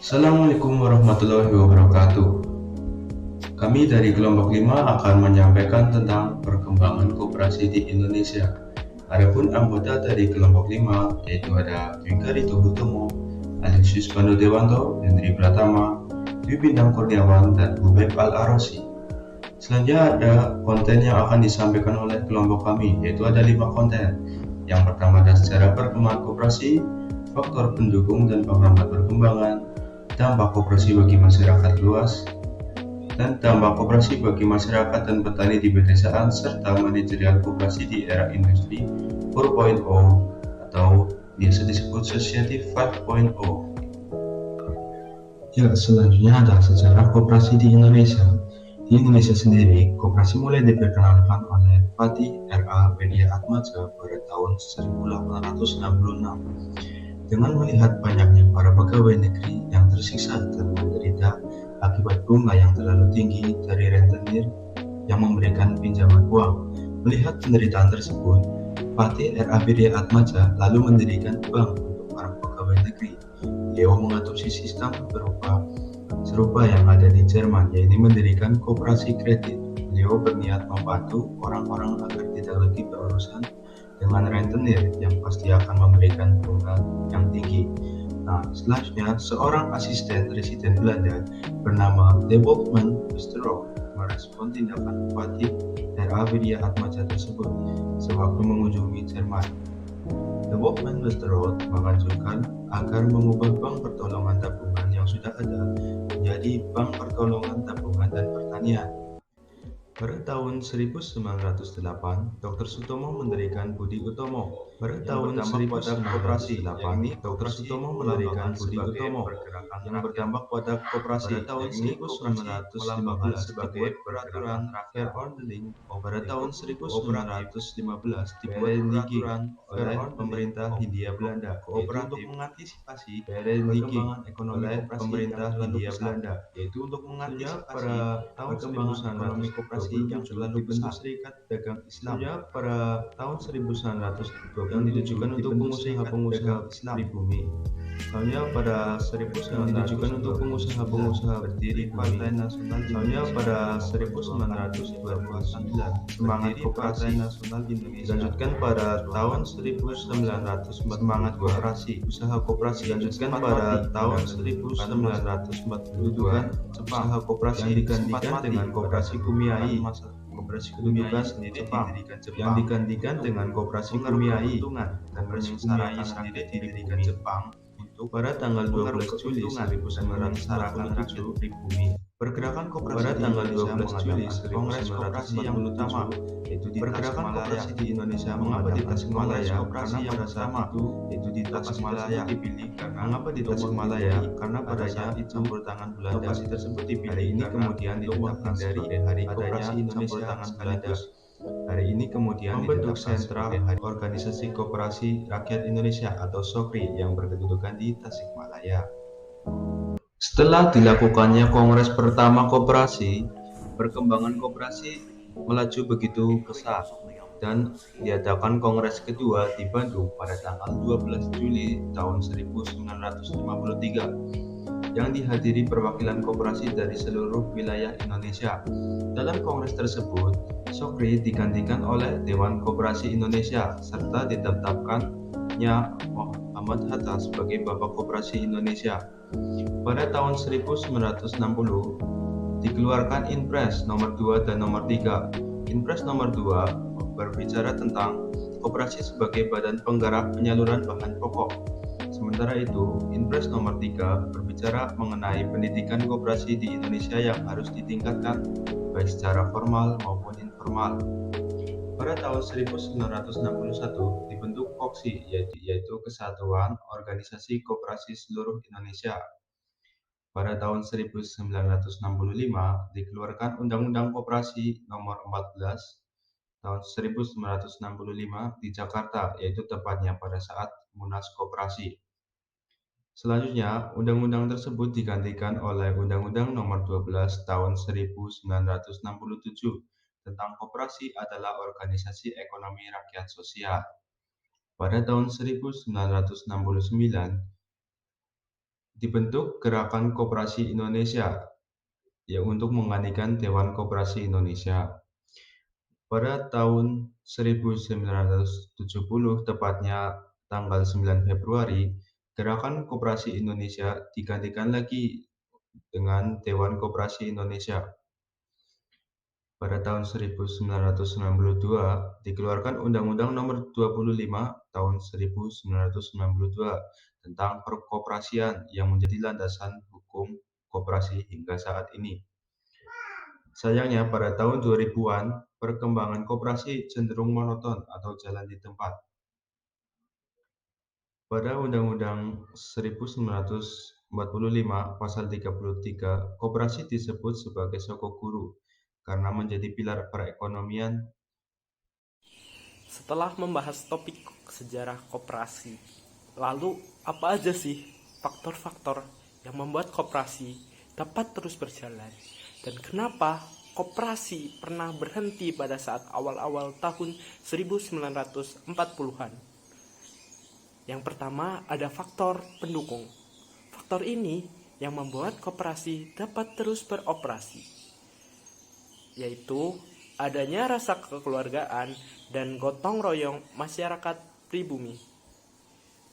Assalamualaikum warahmatullahi wabarakatuh. Kami dari kelompok 5 akan menyampaikan tentang perkembangan koperasi di Indonesia. Adapun anggota dari kelompok 5 yaitu ada Dwika Rito Hutomo, Alexius Pandu Dewanto, Hendri Pratama, Dwi Bintang Kurniawan, dan Hubeb Al-Arosi. Selanjutnya ada konten yang akan disampaikan oleh kelompok kami, yaitu ada 5 konten. Yang pertama adalah sejarah perkembangan koperasi, faktor pendukung dan penghambat perkembangan, dampak koperasi bagi masyarakat luas, dan dampak koperasi bagi masyarakat dan petani di pedesaan, serta manajerial koperasi di era industri 4.0 atau biasa disebut Society 5.0. Ya, selanjutnya adalah sejarah koperasi di Indonesia. Di Indonesia sendiri, koperasi mulai diperkenalkan oleh Fatih R.A. Bedia Atmaja pada tahun 1866. Dengan melihat banyaknya para pegawai negeri yang tersiksa dan menderita akibat bunga yang terlalu tinggi dari rentenir yang memberikan pinjaman uang. Melihat penderitaan tersebut, Fatih R.A. Bedia Atmaja lalu mendirikan bank untuk para pegawai negeri. Beliau mengadopsi sistem serupa yang ada di Jerman, yaitu mendirikan koperasi kredit. Beliau berniat membantu orang-orang agar tidak lagi berurusan dengan rentenir yang pasti akan memberikan bunga yang tinggi. Nah, selanjutnya seorang asisten residen Belanda bernama De Wolfman Westerlo merespon tindakan Fatih R.A. Bedia Atmaja tersebut sewaktu mengunjungi Jerman. De Wolfman Westerlo menganjurkan agar mengubah bank pertolongan tabungan yang sudah ada menjadi bank pertolongan tabungan dan pertanian. Pada tahun 1908, Dr. Sutomo mendirikan Budi Utomo. Pada tahun 1908, Dr. Sutomo mendirikan Budi Utomo yang berdampak pada koperasi. Pada tahun 1915 sebagai peraturan Fair Ordering. Pada tahun 1915 dibuat peraturan oleh pemerintah Hindia Belanda, yaitu untuk mengantisipasi perkembangan ekonomi pemerintah Hindia Belanda, yaitu untuk mengantisipasi pada perkembangan ekonomi koperasi yang terlalu besar. Serikat Dagang Islam pada tahun 1920 yang ditujukan untuk pengusaha-pengusaha Islam pribumi. Soalnya pada 1900 ditujukan untuk pengusaha-pengusaha berdiri Partai Nasional. Soalnya pada 1929 semangat koperasi nasional Indonesia. Dilanjutkan pada tahun 1900 semangat koperasi usaha koperasi. Dilanjutkan pada tahun 1942 usaha koperasi yang digantikan dengan koperasi Kumiai. Koperasi kedudukan sendiri didirikan Jepang yang digantikan dengan koperasi Kumiai dan koperasi Kumiai sendiri didirikan Jepang pada tanggal 12 Juli 1947 pribumi. Pergerakan koperasi pada tanggal 12 Juli 1947 yang utama yaitu di pergerakan koperasi di Indonesia mengapa di Tasikmalaya karena pada saat itu yaitu di Tasikmalaya dipilih karena mengapa di Tasikmalaya karena pada saat itu campur tangan Belanda. Lokasi tersebut dipilih ini kemudian ditetapkan dari hari koperasi Indonesia tangan Belanda. Hari ini kemudian membentuk sentra organisasi koperasi rakyat Indonesia atau SOKRI yang berkedudukan di Tasikmalaya. Setelah dilakukannya kongres pertama koperasi, perkembangan koperasi melaju begitu pesat dan diadakan kongres kedua di Bandung pada tanggal 12 Juli tahun 1953 yang dihadiri perwakilan koperasi dari seluruh wilayah Indonesia. Dalam kongres tersebut, SOKRI digantikan oleh Dewan Koperasi Indonesia serta ditetapkannya Muhammad Hatta sebagai Bapak Koperasi Indonesia. Pada tahun 1960 dikeluarkan Inpres nomor 2 dan nomor 3. Inpres nomor 2 berbicara tentang koperasi sebagai badan penggerak penyaluran bahan pokok. Sementara itu, Inpres nomor 3 berbicara mengenai pendidikan koperasi di Indonesia yang harus ditingkatkan baik secara formal maupun informal. Pada tahun 1961 dibentuk KOKSI yaitu Kesatuan Organisasi Koperasi Seluruh Indonesia. Pada tahun 1965 dikeluarkan Undang-Undang Koperasi Nomor 14 tahun 1965 di Jakarta, yaitu tepatnya pada saat Munas Koperasi. Selanjutnya, undang-undang tersebut digantikan oleh Undang-Undang Nomor 12 Tahun 1967 tentang koperasi adalah organisasi ekonomi rakyat sosial. Pada tahun 1969 dibentuk Gerakan Koperasi Indonesia yang untuk menggantikan Dewan Koperasi Indonesia. Pada tahun 1970, tepatnya tanggal 9 Februari, Gerakan Koperasi Indonesia digantikan lagi dengan Dewan Koperasi Indonesia. Pada tahun 1992, dikeluarkan Undang-Undang Nomor 25 Tahun 1992 tentang perkoperasian yang menjadi landasan hukum koperasi hingga saat ini. Sayangnya, pada tahun 2000-an, perkembangan koperasi cenderung monoton atau jalan di tempat. Pada Undang-Undang 1945 Pasal 33, koperasi disebut sebagai sokok guru karena menjadi pilar perekonomian. Setelah membahas topik sejarah koperasi, lalu apa aja sih faktor-faktor yang membuat koperasi dapat terus berjalan? Dan kenapa koperasi pernah berhenti pada saat awal-awal tahun 1940-an? Yang pertama ada faktor pendukung. Faktor ini yang membuat koperasi dapat terus beroperasi, yaitu adanya rasa kekeluargaan dan gotong royong masyarakat pribumi.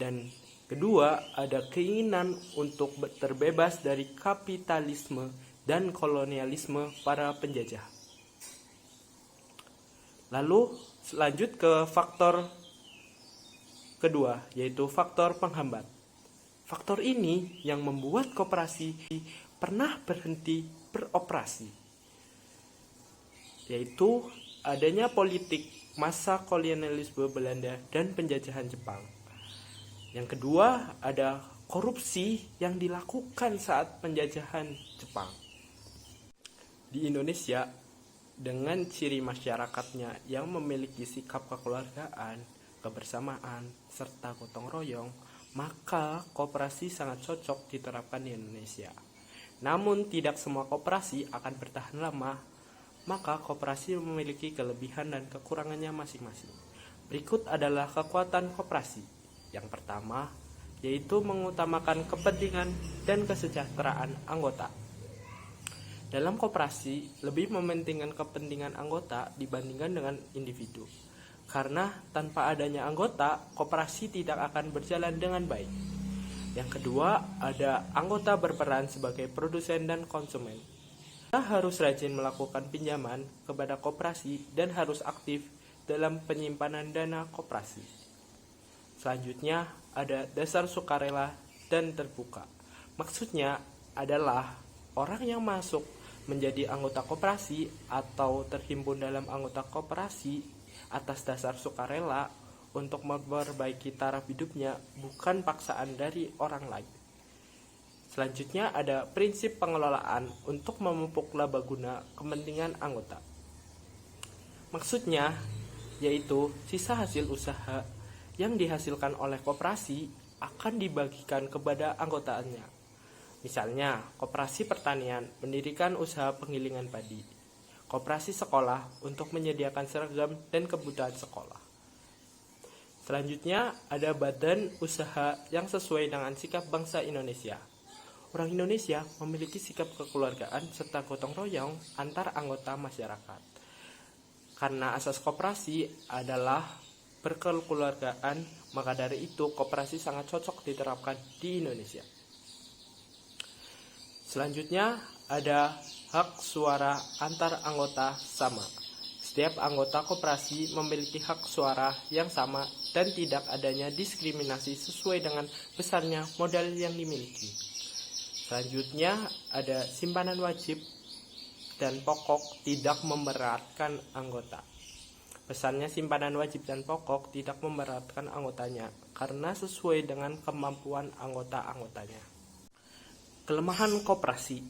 Dan kedua, ada keinginan untuk terbebas dari kapitalisme dan kolonialisme para penjajah. Lalu lanjut ke faktor kedua, yaitu faktor penghambat. Faktor ini yang membuat koperasi pernah berhenti beroperasi, yaitu adanya politik masa kolonialisme Belanda dan penjajahan Jepang. Yang kedua, ada korupsi yang dilakukan saat penjajahan Jepang. Di Indonesia, dengan ciri masyarakatnya yang memiliki sikap kekeluargaan, kebersamaan, serta gotong royong, maka koperasi sangat cocok diterapkan di Indonesia. Namun, tidak semua koperasi akan bertahan lama, maka koperasi memiliki kelebihan dan kekurangannya masing-masing. Berikut adalah kekuatan koperasi. Yang pertama, yaitu mengutamakan kepentingan dan kesejahteraan anggota. Dalam koperasi, lebih mementingkan kepentingan anggota dibandingkan dengan individu. Karena tanpa adanya anggota, koperasi tidak akan berjalan dengan baik. Yang kedua, ada anggota berperan sebagai produsen dan konsumen. Kita harus rajin melakukan pinjaman kepada koperasi dan harus aktif dalam penyimpanan dana koperasi. Selanjutnya, ada dasar sukarela dan terbuka. Maksudnya adalah orang yang masuk menjadi anggota koperasi atau terhimpun dalam anggota koperasi atas dasar sukarela untuk memperbaiki taraf hidupnya, bukan paksaan dari orang lain. Selanjutnya ada prinsip pengelolaan untuk memupuk laba guna kepentingan anggota. Maksudnya yaitu sisa hasil usaha yang dihasilkan oleh koperasi akan dibagikan kepada anggotanya. Misalnya, koperasi pertanian mendirikan usaha penggilingan padi, koperasi sekolah untuk menyediakan seragam dan kebutuhan sekolah. Selanjutnya ada badan usaha yang sesuai dengan sikap bangsa Indonesia. Orang Indonesia memiliki sikap kekeluargaan serta gotong royong antar anggota masyarakat. Karena asas koperasi adalah berkeluargaan, maka dari itu koperasi sangat cocok diterapkan di Indonesia. Selanjutnya ada hak suara antar anggota sama. Setiap anggota koperasi memiliki hak suara yang sama dan tidak adanya diskriminasi sesuai dengan besarnya modal yang dimiliki. Selanjutnya ada simpanan wajib dan pokok tidak memberatkan anggota. Pesannya simpanan wajib dan pokok tidak memberatkan anggotanya karena sesuai dengan kemampuan anggota-anggotanya. Kelemahan koperasi.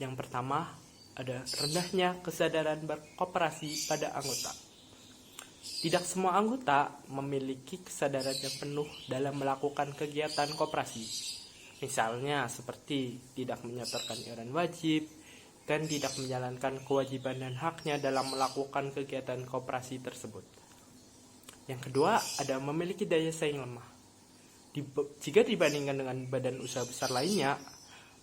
Yang pertama, ada rendahnya kesadaran berkoperasi pada anggota. Tidak semua anggota memiliki kesadaran yang penuh dalam melakukan kegiatan koperasi. Misalnya seperti tidak menyetorkan iuran wajib dan tidak menjalankan kewajiban dan haknya dalam melakukan kegiatan koperasi tersebut. Yang kedua, ada memiliki daya saing lemah. Jika dibandingkan dengan badan usaha besar lainnya,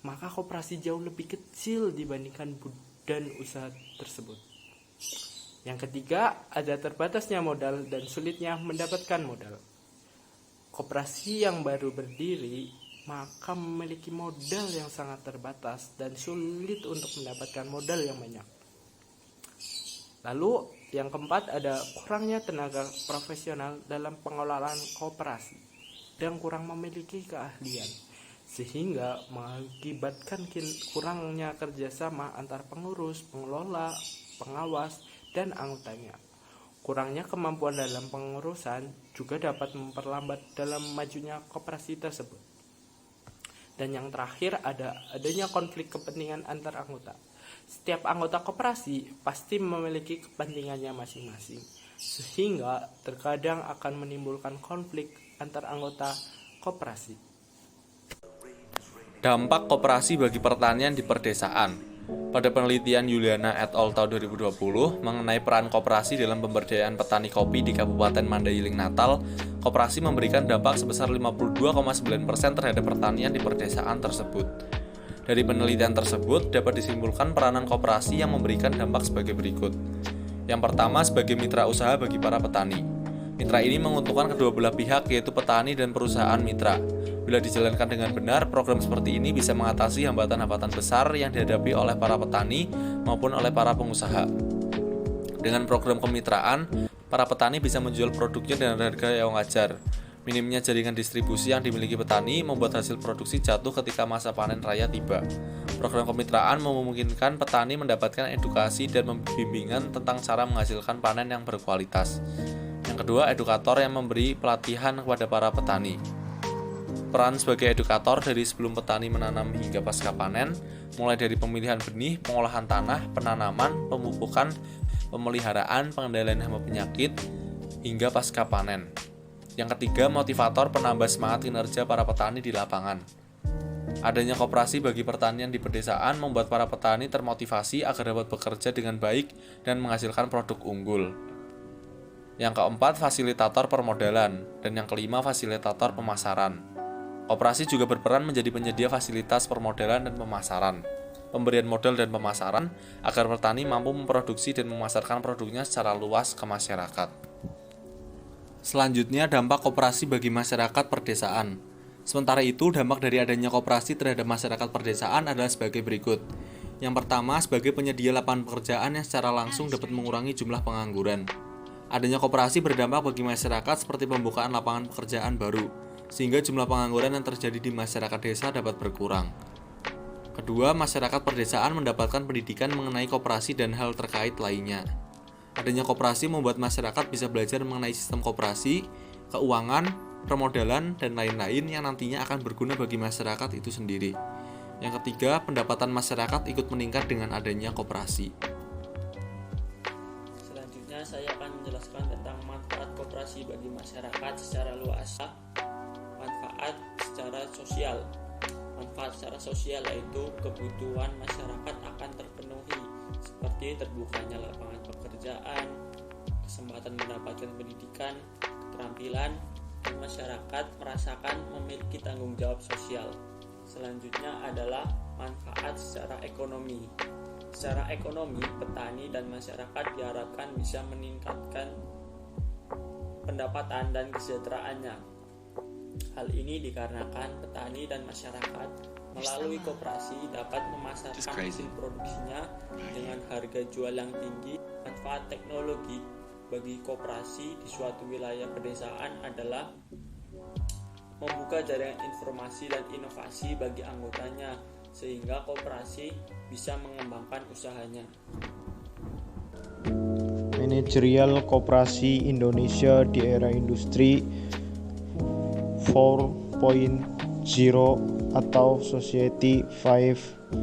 maka koperasi jauh lebih kecil dibandingkan badan usaha tersebut. Yang ketiga, ada terbatasnya modal dan sulitnya mendapatkan modal. Koperasi yang baru berdiri maka memiliki modal yang sangat terbatas dan sulit untuk mendapatkan modal yang banyak. Lalu yang keempat, ada kurangnya tenaga profesional dalam pengelolaan koperasi dan kurang memiliki keahlian, sehingga mengakibatkan kurangnya kerjasama antar pengurus, pengelola, pengawas, dan anggotanya. Kurangnya kemampuan dalam pengurusan juga dapat memperlambat dalam majunya koperasi tersebut. Dan yang terakhir, adanya konflik kepentingan antar anggota. Setiap anggota koperasi pasti memiliki kepentingannya masing-masing, sehingga terkadang akan menimbulkan konflik antar anggota koperasi. Dampak koperasi bagi pertanian di perdesaan. Pada penelitian Yuliana et al. Tahun 2020 mengenai peran koperasi dalam pemberdayaan petani kopi di Kabupaten Mandailing Natal, koperasi memberikan dampak sebesar 52,9% terhadap pertanian di perdesaan tersebut. Dari penelitian tersebut dapat disimpulkan peranan koperasi yang memberikan dampak sebagai berikut. Yang pertama, sebagai mitra usaha bagi para petani. Mitra ini menguntungkan kedua belah pihak, yaitu petani dan perusahaan mitra. Bila dijalankan dengan benar, program seperti ini bisa mengatasi hambatan-hambatan besar yang dihadapi oleh para petani maupun oleh para pengusaha. Dengan program kemitraan, para petani bisa menjual produknya dengan harga yang wajar. Minimnya jaringan distribusi yang dimiliki petani membuat hasil produksi jatuh ketika masa panen raya tiba. Program kemitraan memungkinkan petani mendapatkan edukasi dan bimbingan tentang cara menghasilkan panen yang berkualitas. Yang kedua, edukator yang memberi pelatihan kepada para petani. Peran sebagai edukator dari sebelum petani menanam hingga pasca panen, mulai dari pemilihan benih, pengolahan tanah, penanaman, pemupukan, pemeliharaan, pengendalian hama penyakit, hingga pasca panen. Yang ketiga, motivator penambah semangat kinerja para petani di lapangan. Adanya koperasi bagi pertanian di pedesaan membuat para petani termotivasi agar dapat bekerja dengan baik dan menghasilkan produk unggul. Yang keempat, fasilitator permodalan. Dan yang kelima, fasilitator pemasaran. Koperasi juga berperan menjadi penyedia fasilitas permodalan dan pemasaran, pemberian modal dan pemasaran agar petani mampu memproduksi dan memasarkan produknya secara luas ke masyarakat. Selanjutnya, dampak koperasi bagi masyarakat perdesaan. Sementara itu, dampak dari adanya koperasi terhadap masyarakat perdesaan adalah sebagai berikut. Yang pertama, sebagai penyedia lapangan pekerjaan yang secara langsung dapat mengurangi jumlah pengangguran. Adanya koperasi berdampak bagi masyarakat seperti pembukaan lapangan pekerjaan baru, sehingga jumlah pengangguran yang terjadi di masyarakat desa dapat berkurang. Kedua, masyarakat perdesaan mendapatkan pendidikan mengenai koperasi dan hal terkait lainnya. Adanya koperasi membuat masyarakat bisa belajar mengenai sistem koperasi, keuangan, permodalan, dan lain-lain yang nantinya akan berguna bagi masyarakat itu sendiri. Yang ketiga, pendapatan masyarakat ikut meningkat dengan adanya koperasi. Selanjutnya saya akan menjelaskan tentang manfaat koperasi bagi masyarakat secara luas. Manfaat secara sosial. Manfaat secara sosial yaitu kebutuhan masyarakat akan terpenuhi, seperti terbukanya lapangan pekerjaan, kesempatan mendapatkan pendidikan, keterampilan, dan masyarakat merasakan memiliki tanggung jawab sosial. Selanjutnya adalah manfaat secara ekonomi. Secara ekonomi, petani dan masyarakat diharapkan bisa meningkatkan pendapatan dan kesejahteraannya. Hal ini dikarenakan petani dan masyarakat melalui koperasi dapat memasarkan hasil produksinya dengan harga jual yang tinggi. Manfaat teknologi bagi koperasi di suatu wilayah pedesaan adalah membuka jaringan informasi dan inovasi bagi anggotanya, sehingga koperasi bisa mengembangkan usahanya. Manajerial koperasi Indonesia di era industri 4.0 atau Society 5.0.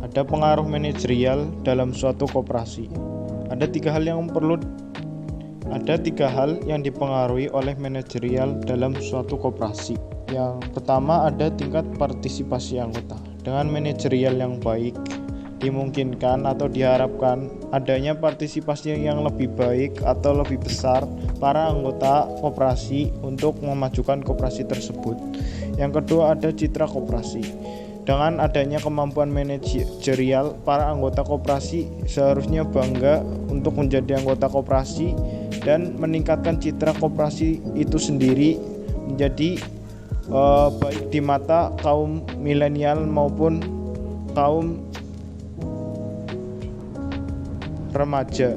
Ada pengaruh manajerial dalam suatu koperasi. Ada tiga hal yang dipengaruhi oleh manajerial dalam suatu koperasi. Yang pertama, ada tingkat partisipasi anggota. Dengan manajerial yang baik dimungkinkan atau diharapkan adanya partisipasi yang lebih baik atau lebih besar para anggota koperasi untuk memajukan koperasi tersebut. Yang kedua ada citra koperasi. Dengan adanya kemampuan manajerial, para anggota koperasi seharusnya bangga untuk menjadi anggota koperasi dan meningkatkan citra koperasi itu sendiri menjadi baik di mata kaum milenial maupun kaum remaja.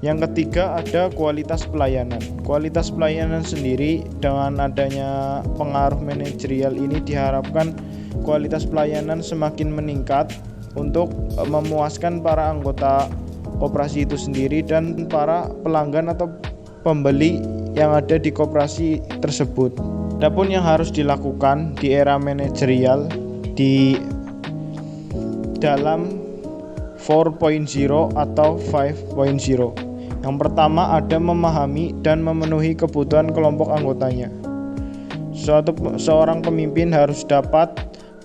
Yang ketiga ada kualitas pelayanan. Kualitas pelayanan sendiri dengan adanya pengaruh manajerial ini diharapkan kualitas pelayanan semakin meningkat untuk memuaskan para anggota koperasi itu sendiri dan para pelanggan atau pembeli yang ada di koperasi tersebut. Adapun yang harus dilakukan di era manajerial di dalam 4.0 atau 5.0. Yang pertama ada memahami dan memenuhi kebutuhan kelompok anggotanya. Seorang pemimpin harus dapat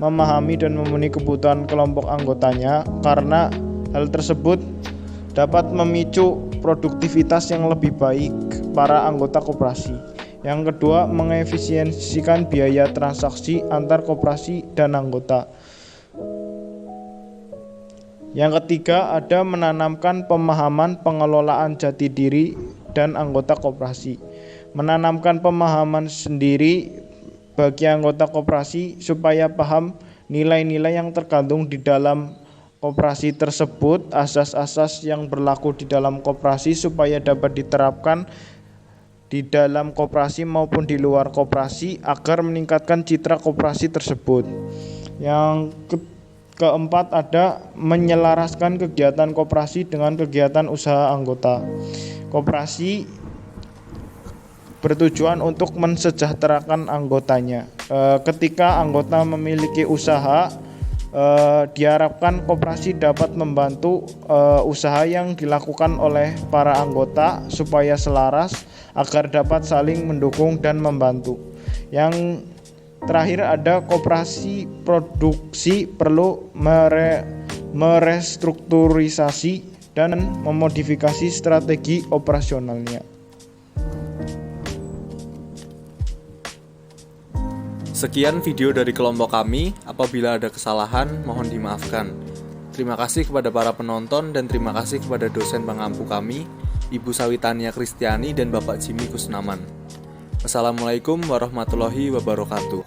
memahami dan memenuhi kebutuhan kelompok anggotanya karena hal tersebut dapat memicu produktivitas yang lebih baik para anggota koperasi. Yang kedua, mengefisiensikan biaya transaksi antar koperasi dan anggota. Yang ketiga ada menanamkan pemahaman pengelolaan jati diri dan anggota koperasi. Menanamkan pemahaman sendiri bagi anggota koperasi supaya paham nilai-nilai yang terkandung di dalam koperasi tersebut, asas-asas yang berlaku di dalam koperasi supaya dapat diterapkan di dalam koperasi maupun di luar koperasi agar meningkatkan citra koperasi tersebut. Yang keempat ada menyelaraskan kegiatan koperasi dengan kegiatan usaha anggota. Koperasi bertujuan untuk mensejahterakan anggotanya. Ketika anggota memiliki usaha, diharapkan koperasi dapat membantu usaha yang dilakukan oleh para anggota supaya selaras agar dapat saling mendukung dan membantu. Yang terakhir ada koperasi produksi perlu merestrukturisasi dan memodifikasi strategi operasionalnya. Sekian video dari kelompok kami. Apabila ada kesalahan, mohon dimaafkan. Terima kasih kepada para penonton dan terima kasih kepada dosen pengampu kami, Ibu Sawitania Kristiani dan Bapak Jimmy Kusnaman. Assalamualaikum warahmatullahi wabarakatuh.